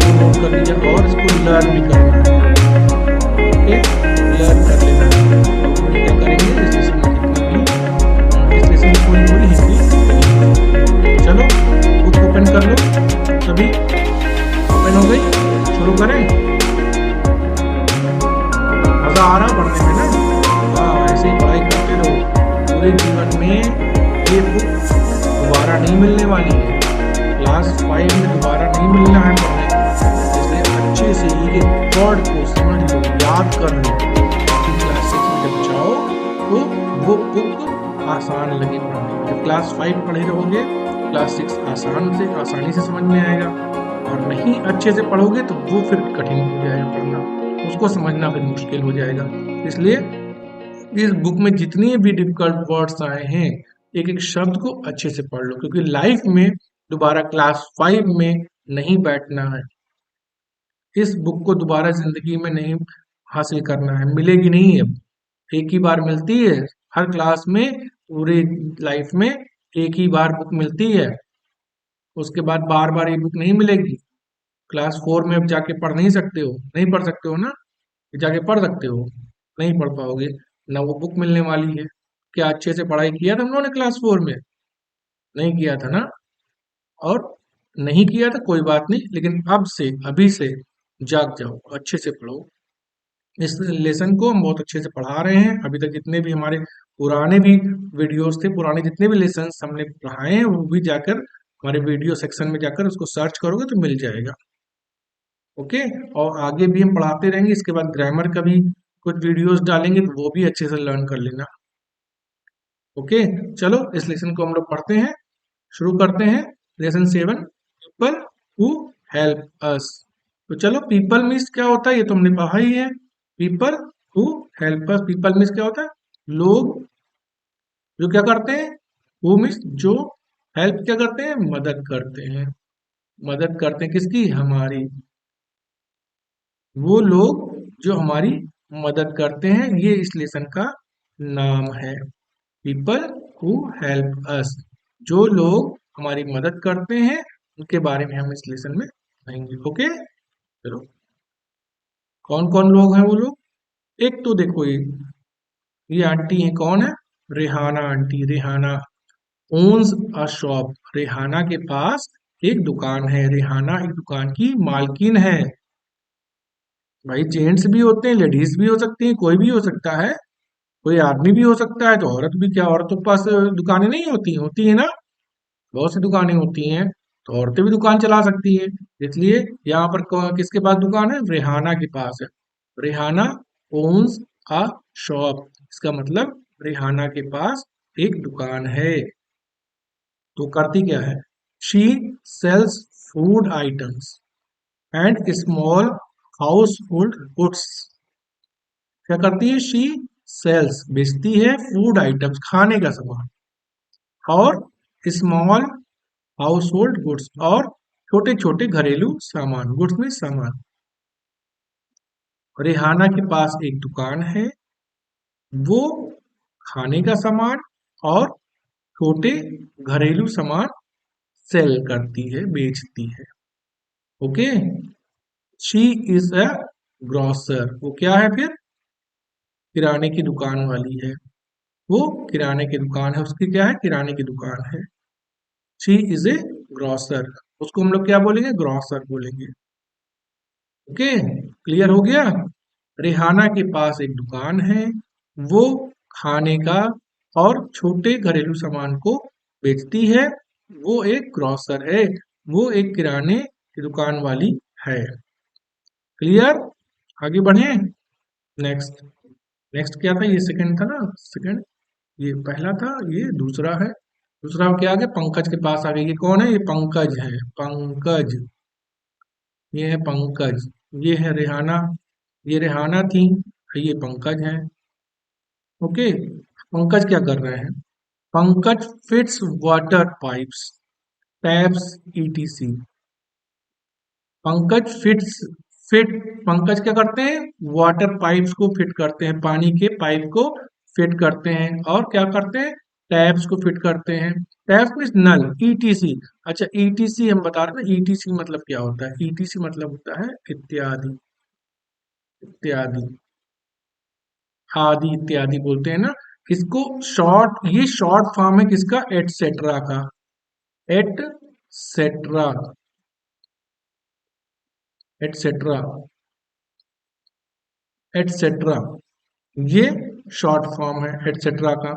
Speaker 1: वो नोट कर लिया और इसको लर्न भी करना है। ओके, लर्न कर लेना है। और क्या करेंगे, इस लेसन में जितनी भी इस लेसन में पूरी पूरी हिंदी। चलो बुक ओपन कर लो, सभी ओपन हो गई, शुरू करें। पूरे जीवन में ये बुक दोबारा नहीं मिलने वाली है, क्लास 5 में दोबारा नहीं मिलना है पढ़ने, इसलिए अच्छे से ये वर्ड को समझ लो, याद कर लो, कि क्लास 6 में जब जाओ तो वो बुक आसान लगे पढ़ने। जब क्लास 5 पढ़े रहोगे, क्लास 6 आसानी से समझ में आएगा, और नहीं अच्छे से पढ़ोगे तो वो फिर कठिन हो जाएगा पढ़ना, उसको समझना फिर मुश्किल हो जाएगा। इसलिए इस बुक में जितनी भी डिफिकल्ट वर्ड्स आए हैं, एक एक शब्द को अच्छे से पढ़ लो, क्योंकि लाइफ में दोबारा क्लास 5 में नहीं बैठना है। इस बुक को दोबारा जिंदगी में नहीं हासिल करना है, मिलेगी नहीं। अब एक ही बार मिलती है हर क्लास में, पूरे लाइफ में एक ही बार बुक मिलती है, उसके बाद बार बार ये बुक नहीं मिलेगी। क्लास 4 में अब जाके पढ़ नहीं सकते हो, नहीं पढ़ सकते हो ना, जाके पढ़ सकते हो, नहीं पढ़ पाओगे, ना वो बुक मिलने वाली है। क्या अच्छे से पढ़ाई किया था हम लोगों ने क्लास 4 में? नहीं किया था ना। और नहीं किया था कोई बात नहीं, लेकिन अब से अभी से जाग जाओ, अच्छे से पढ़ो। इस लेसन को हम बहुत अच्छे से पढ़ा रहे हैं। अभी तक जितने भी हमारे पुराने भी वीडियोस थे, पुराने जितने भी लेसन हमने पढ़ाए हैं, वो भी जाकर हमारे वीडियो सेक्शन में जाकर उसको सर्च करोगे तो मिल जाएगा। ओके, और आगे भी हम पढ़ाते रहेंगे। इसके बाद ग्रामर का भी कुछ वीडियोस डालेंगे, तो वो भी अच्छे से लर्न कर लेना। ओके, चलो इस लेसन को हम लोग पढ़ते हैं, शुरू करते हैं। Lesson 7, people who help us. तो चलो, पीपल मीन्स क्या होता है ये तो हमने पढ़ा ही है। People who help us, people means क्या होता है? लोग जो क्या करते हैं, हु मीन्स जो, हेल्प क्या करते हैं, मदद करते हैं। मदद करते हैं किसकी? हमारी। वो लोग जो हमारी मदद करते हैं, ये इस लेसन का नाम है। पीपल हु हेल्प अस, जो लोग हमारी मदद करते हैं, उनके बारे में हम इस लेसन में पढ़ेंगे। ओके, चलो, कौन कौन लोग हैं वो लोग? एक तो देखो, ये आंटी है, कौन है? Rehana aunty. Rehana owns a shop, Rehana के पास एक दुकान है, रेहाना एक दुकान की मालकिन है। भाई जेंट्स भी होते हैं, लेडीज भी हो सकती हैं, कोई भी हो सकता है, कोई आदमी भी हो सकता है, तो औरत भी, क्या औरतों के पास दुकानें नहीं होती? होती है ना, बहुत सी दुकानें होती हैं, तो औरतें भी दुकान चला सकती है। इसलिए यहाँ पर किसके पास दुकान है? रेहाना के पास है। रेहाना ओन्स अ शॉप, इसका मतलब रेहाना के पास एक दुकान है। तो करती क्या है? She sales food items and small house hold goods. क्या करती है? शी सेल्स, बेचती है, फूड आइटम्स, खाने का सामान, और स्मॉल हाउस होल्ड गुड्स, और छोटे छोटे घरेलू सामान। गुड्स में सामान। रेहाना के पास एक दुकान है, वो खाने का सामान और छोटे घरेलू सामान सेल करती है, बेचती है। Okay, she is a grocer, वो क्या है फिर? किराने की दुकान वाली है। वो किराने की दुकान है, उसकी क्या है? किराने की दुकान है। शी इज ए ग्रोसर, उसको हम लोग क्या बोलेंगे? ग्रोसर बोलेंगे। ओके, क्लियर हो गया? रेहाना के पास एक दुकान है, वो खाने का और छोटे घरेलू सामान को बेचती है, वो एक ग्रोसर है, वो एक किराने की दुकान वाली है। क्लियर? आगे बढ़े। नेक्स्ट। नेक्स्ट क्या था? ये सेकंड था ना, सेकंड। ये पहला था, ये दूसरा है। दूसरा क्या आ गया? पंकज के पास आ गया। ये कौन है? ये पंकज है। पंकज, ये है पंकज। ये है रेहाना, ये रेहाना थी, ये पंकज है। ओके, पंकज क्या कर रहे हैं? Pankaj fits water pipes, taps, etc. Pankaj fits, fit, Pankaj क्या करते हैं? वाटर पाइप्स को फिट करते हैं, पानी के पाइप को फिट करते हैं, और क्या करते हैं? टैप्स को फिट करते हैं। टैप्स मीन्स नल, ईटीसी। अच्छा, ईटीसी हम बता रहे हैं, ईटीसी मतलब क्या होता है? ईटीसी मतलब होता है इत्यादि। इत्यादि, आदि, इत्यादि बोलते हैं ना इसको। शॉर्ट, ये शॉर्ट फॉर्म है किसका? एटसेट्रा का। एटसेट्रा, एटसेट्रा, एटसेट्रा, ये शॉर्ट फॉर्म है एटसेट्रा का।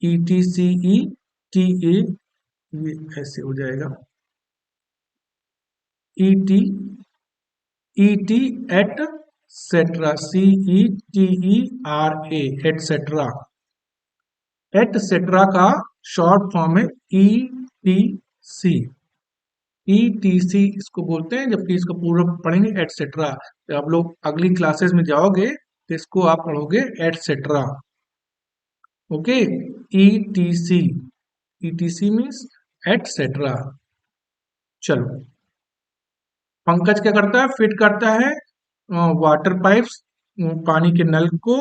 Speaker 1: ETCETA, ये ऐसे हो जाएगा, ET etcetera, CETERA, etcetera. Etcetera का शॉर्ट फॉर्म है ETC। ETC इसको बोलते हैं, जबकि इसको पूरा पढ़ेंगे एटसेट्रा। तो आप लोग अगली क्लासेस में जाओगे तो इसको आप पढ़ोगे etcetera. Okay, ETC, ETC means etcetera. चलो, पंकज क्या करता है, फिट करता है वाटर पाइप्स, पानी के नल को,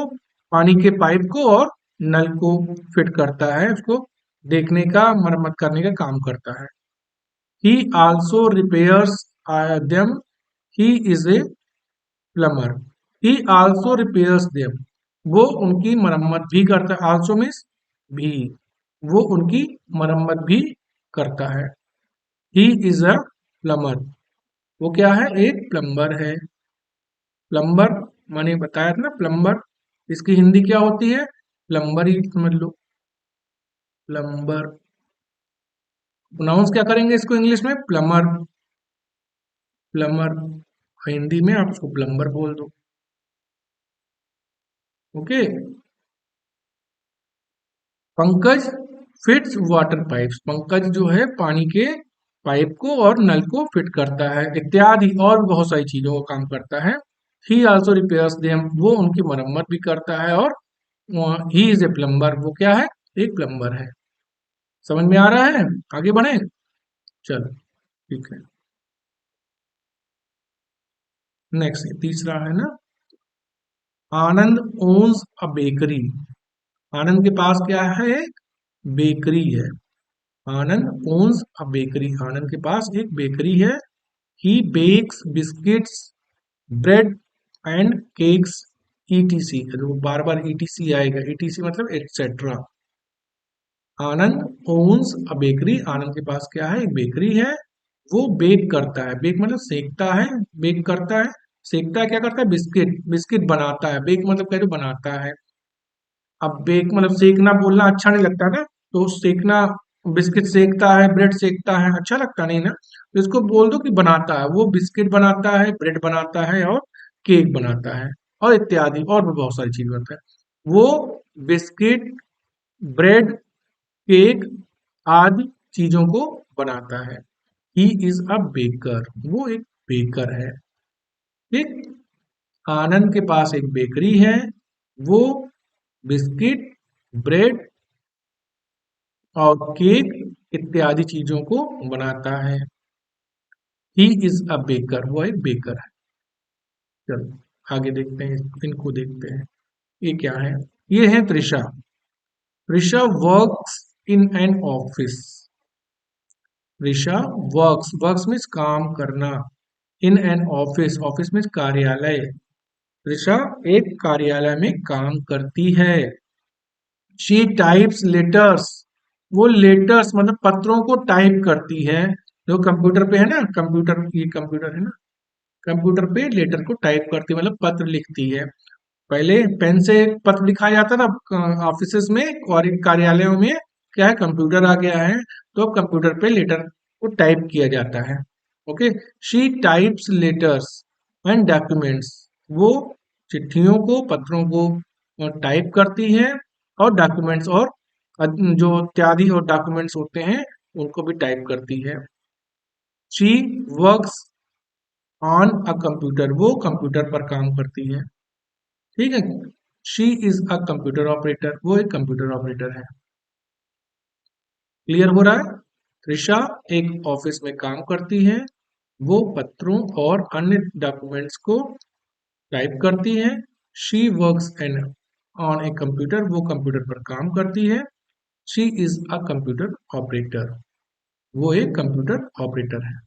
Speaker 1: पानी के पाइप को और नल को फिट करता है, उसको देखने का, मरम्मत करने का काम करता है। ही also repairs them, he is a plumber. He also repairs them, वो उनकी मरम्मत भी करता है। आल्सो मीन्स भी, वो उनकी मरम्मत भी करता है। ही इज अ प्लम्बर, वो क्या है, एक प्लम्बर है। प्लम्बर मैंने बताया था ना, प्लम्बर, इसकी हिंदी क्या होती है, प्लम्बर ही समझ लो। प्लम्बर, प्रोनाउंस क्या करेंगे इसको इंग्लिश में, प्लम्बर। प्लम्बर, हिंदी में आप उसको प्लम्बर बोल दो। Okay, Pankaj fits water pipes, Pankaj जो है पानी के पाइप को और नल को फिट करता है, इत्यादि और बहुत सारी चीजों का काम करता है। ही आल्सो रिपेयर्स देम, वो उनकी मरम्मत भी करता है। और ही इज ए प्लम्बर, वो क्या है, एक प्लम्बर है। समझ में आ रहा है, आगे बढ़े, चलो ठीक है। नेक्स्ट तीसरा है ना, आनंद ओन्स अ बेकरी। आनंद के पास क्या है, एक बेकरी है। आनंद ओन्स अ बेकरी, आनंद के पास एक बेकरी है। He bakes biscuits, bread and cakes, ETC, तो बार बार ETC आएगा, ETC मतलब etcetera. Anand owns a bakery, Anand के पास क्या है, एक बेकरी है। वो बेक करता है, बेक मतलब सेकता है, बेक करता है, सेकता है, क्या करता है, बिस्किट, बिस्किट बनाता है। बेक मतलब क्या, जो बनाता है। अब बेक मतलब सेकना, बोलना अच्छा नहीं लगता ना, तो सेकना, बिस्किट सेकता है, ब्रेड सेकता है, अच्छा लगता नहीं ना, तो इसको बोल दो कि बनाता है। वो बिस्किट बनाता है, ब्रेड बनाता है और केक बनाता है और इत्यादि और भी बहुत सारी चीज बनता है। वो बिस्किट, ब्रेड, केक आदि चीजों को बनाता है। ही इज अ बेकर, वो एक बेकर है। ठीक, आनंद के पास एक बेकरी है, वो बिस्किट, ब्रेड और केक इत्यादि चीजों को बनाता है। ही इज अ बेकर, वो एक बेकर है। चलो आगे देखते हैं, इनको देखते हैं, ये क्या है। ये है Trisha. Trisha works in an office. Trisha works, works means काम करना, in an office, office means कार्यालय। त्रिशा एक कार्यालय में काम करती है। शी टाइप्स लेटर्स, वो लेटर्स मतलब पत्रों को टाइप करती है। जो कंप्यूटर पे है ना, कंप्यूटर, ये कंप्यूटर है ना, कंप्यूटर पे लेटर को टाइप करती है, मतलब पत्र लिखती है। पहले पेन से पत्र लिखा जाता था ऑफिसेस में और कार्यालयों में, क्या है, कंप्यूटर आ गया है, तो अब कंप्यूटर पे लेटर को टाइप किया जाता है। Okay, she types letters and documents, वो चिट्ठियों को, पत्रों को टाइप करती है, और डॉक्यूमेंट्स और जो इत्यादि और डॉक्यूमेंट्स होते हैं उनको भी टाइप करती है। She works on a computer, वो कंप्यूटर पर काम करती है। ठीक है, she is a computer operator, वो एक कंप्यूटर ऑपरेटर है। क्लियर हो रहा है, त्रिशा एक ऑफिस में काम करती है, वो पत्रों और अन्य डॉक्यूमेंट्स को टाइप करती है। She works an on a computer, वो कंप्यूटर पर काम करती है। She is a computer operator, वो एक कंप्यूटर ऑपरेटर है।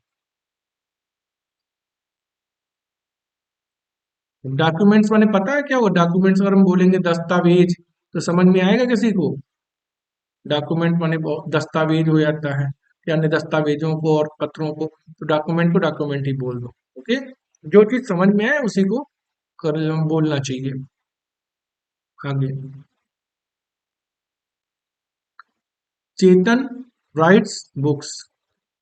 Speaker 1: डॉक्यूमेंट्स मैंने पता है क्या होगा, डॉक्यूमेंट्स अगर हम बोलेंगे दस्तावेज तो समझ में आएगा किसी को। डॉक्यूमेंट माने दस्तावेज हो जाता है, या अन्य दस्तावेजों को और पत्रों को डॉक्यूमेंट ही बोल दो। ओके, जो चीज समझ में आए उसी को कर बोलना चाहिए। आगे, चेतन राइट्स बुक्स।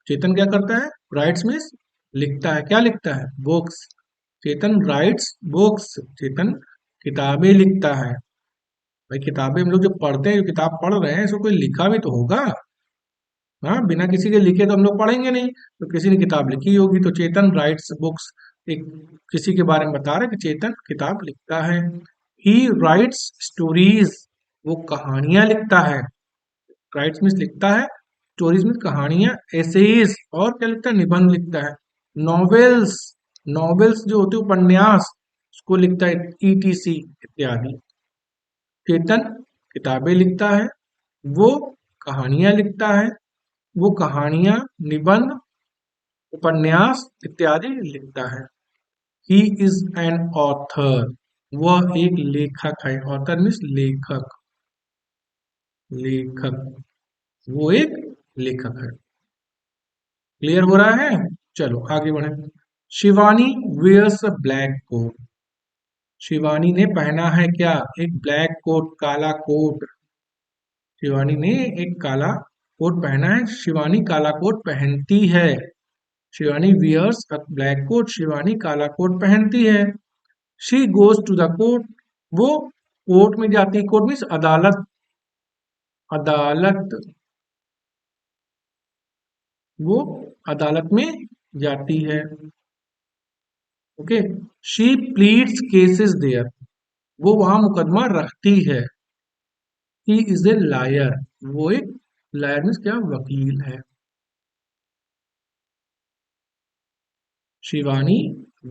Speaker 1: चेतन क्या करता है? राइट्स मीन्स लिखता है। क्या लिखता है? बुक्स। चेतन राइट्स बुक्स। चेतन किताबें लिखता है। भाई किताबें हम लोग जो पढ़ते हैं, जो किताब पढ़ रहे हैं, इसको कोई लिखा भी तो होगा। हाँ, बिना किसी के लिखे तो हम लोग पढ़ेंगे नहीं, तो किसी ने किताब लिखी होगी। तो चेतन राइट्स बुक्स एक किसी के बारे में बता रहा है कि चेतन किताब लिखता है। ही राइट्स स्टोरीज, वो कहानियां लिखता है। राइट्स मीन्स लिखता है, स्टोरीज मीन्स कहानियां, एसेज और क्या लिखता है? निबंध लिखता है। नॉवेल्स, नॉवेल्स जो होते हैं उपन्यास, उसको लिखता है, ईटीसी इत्यादि। चेतन किताबें लिखता है, वो कहानियां लिखता है, वो कहानियां, निबंध, उपन्यास इत्यादि लिखता है। ही इज एन ऑथर, वह एक लेखक है। ऑथर मीन्स लेखक, लेखक, वो एक लेखक है। क्लियर हो रहा है? चलो आगे बढ़े। Shivani wears a black coat. Shivani ने पहना है क्या? एक ब्लैक कोट, काला कोट। शिवानी ने एक काला कोट पहना है। शिवानी काला कोट पहनती है। Shivani wears a black coat. Shivani काला कोट पहनती है। She goes to the court, वो कोर्ट में जाती है। कोर्ट मीन्स अदालत, अदालत, वो अदालत में जाती है। Okay. She pleads cases there, वो वहां मुकदमा रखती है। ही इज ए लायर, वो एक लायर मीन्स क्या? वकील है। Shivani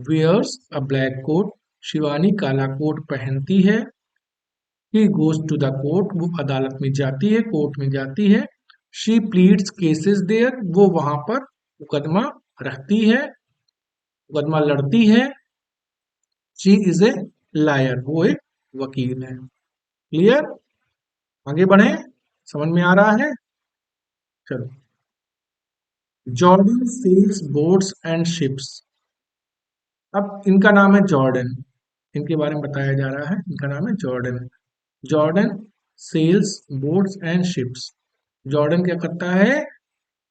Speaker 1: wears a black coat, Shivani काला कोट पहनती है। He goes to the court, वो अदालत में जाती है, कोर्ट में जाती है। शी प्लीड्स केसेस देयर, वो वहां पर मुकदमा रखती है, मुकदमा लड़ती है। शी इज ए लायर, वो एक वकील है। क्लियर? आगे बढ़े, समझ में आ रहा है? चलो। Jordan sells boats and ships. अब इनका नाम है जॉर्डन, इनके बारे में बताया जा रहा है। इनका नाम है Jordan. Jordan sells boats and ships. Jordan क्या करता है?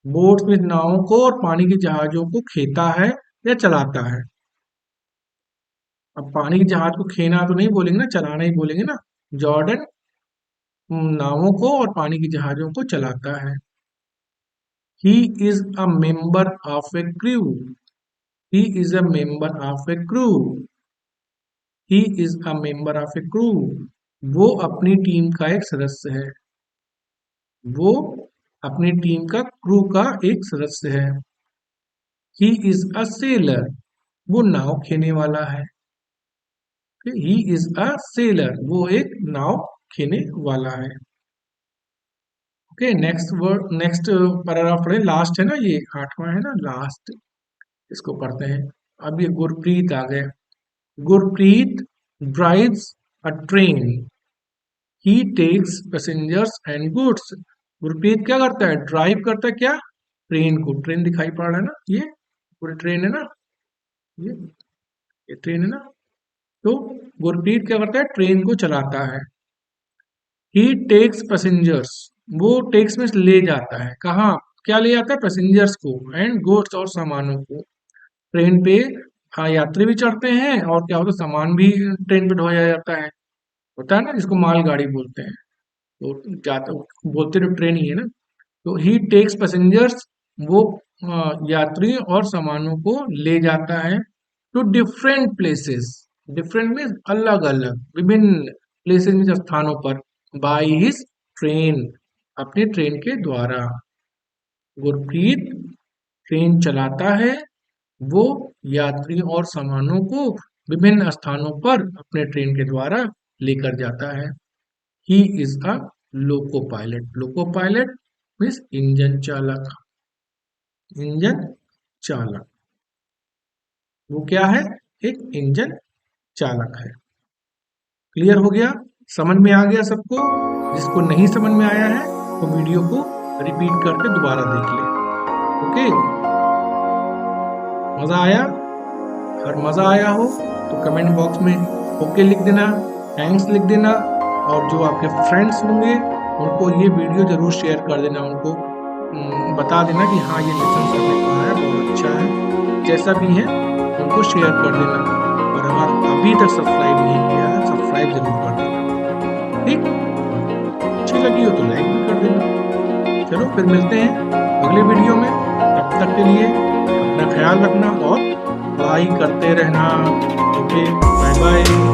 Speaker 1: बोट्स में नावों को और पानी के जहाजों को खेता है या चलाता है। अब पानी के जहाज को खेना तो नहीं बोलेंगे ना, चलाना ही बोलेंगे ना। जॉर्डन नावों को और पानी के जहाजों को चलाता है। ही is a member of A crew, he is a member of A crew, he is a member of A crew, वो अपनी टीम का एक सदस्य है। वो अपनी टीम का क्रू का एक सदस्य है। ही इज अ सेलर, वो नाव खेने वाला है। ही इज अ सेलर, वो एक नाव खेने वाला है। Okay, next word, next paragraph पढ़े। लास्ट है ना ये, 8वां है ना, लास्ट। इसको पढ़ते हैं। अब ये गुरप्रीत आ गए। Gurpreet drives a train, he takes passengers and goods. Gurpreet क्या करता है? ड्राइव करता है क्या? ट्रेन को। ट्रेन दिखाई पड़ रहा है ना, ये पूरी ट्रेन है ना, ये ये ट्रेन है ना। तो गुरप्रीत क्या करता है? ट्रेन को चलाता है। ही टेक्स पैसेंजर्स, वो टेक्स में ले जाता है। कहाँ? क्या ले जाता है? पैसेंजर्स को एंड गुड्स, और सामानों को। ट्रेन पे हाँ यात्री भी चढ़ते हैं, और क्या होता है, सामान भी ट्रेन पे ढोया जाता है। होता है ना, जिसको मालगाड़ी बोलते हैं। तो जाता, बोलते तो ट्रेन ही है ना। तो ही टेक्स पैसेंजर्स, वो यात्री और सामानों को ले जाता है to different places. Different means अलग अलग, विभिन्न, प्लेसेस मीन्स स्थानों पर। बाई हिज ट्रेन, अपनी ट्रेन के द्वारा। गुरप्रीत ट्रेन चलाता है, वो यात्री और सामानों को विभिन्न स्थानों पर अपने ट्रेन के द्वारा लेकर जाता है। ही is a loco pilot, loco pilot means engine चालक, इंजन चालक, वो क्या है? एक इंजन चालक है। क्लियर हो गया? समझ में आ गया सबको? जिसको नहीं समझ में आया है वो वीडियो को रिपीट करके दोबारा देख ले। ओके, मजा आया? अगर मजा आया हो तो कमेंट बॉक्स में ओके लिख देना, थैंक्स लिख देना, और जो आपके फ्रेंड्स होंगे उनको ये वीडियो जरूर शेयर कर देना, उनको बता देना कि हाँ ये लेसन हमने पढ़ा है, बहुत अच्छा है, जैसा भी है उनको शेयर कर देना। और अगर अभी तक सब्सक्राइब नहीं किया है, सब्सक्राइब जरूर कर देना। ठीक, अच्छी लगी हो तो लाइक भी कर देना। चलो फिर मिलते हैं अगले वीडियो में, तब तक के लिए अपना ख्याल रखना और पढ़ाई करते रहना। Okay, bye bye.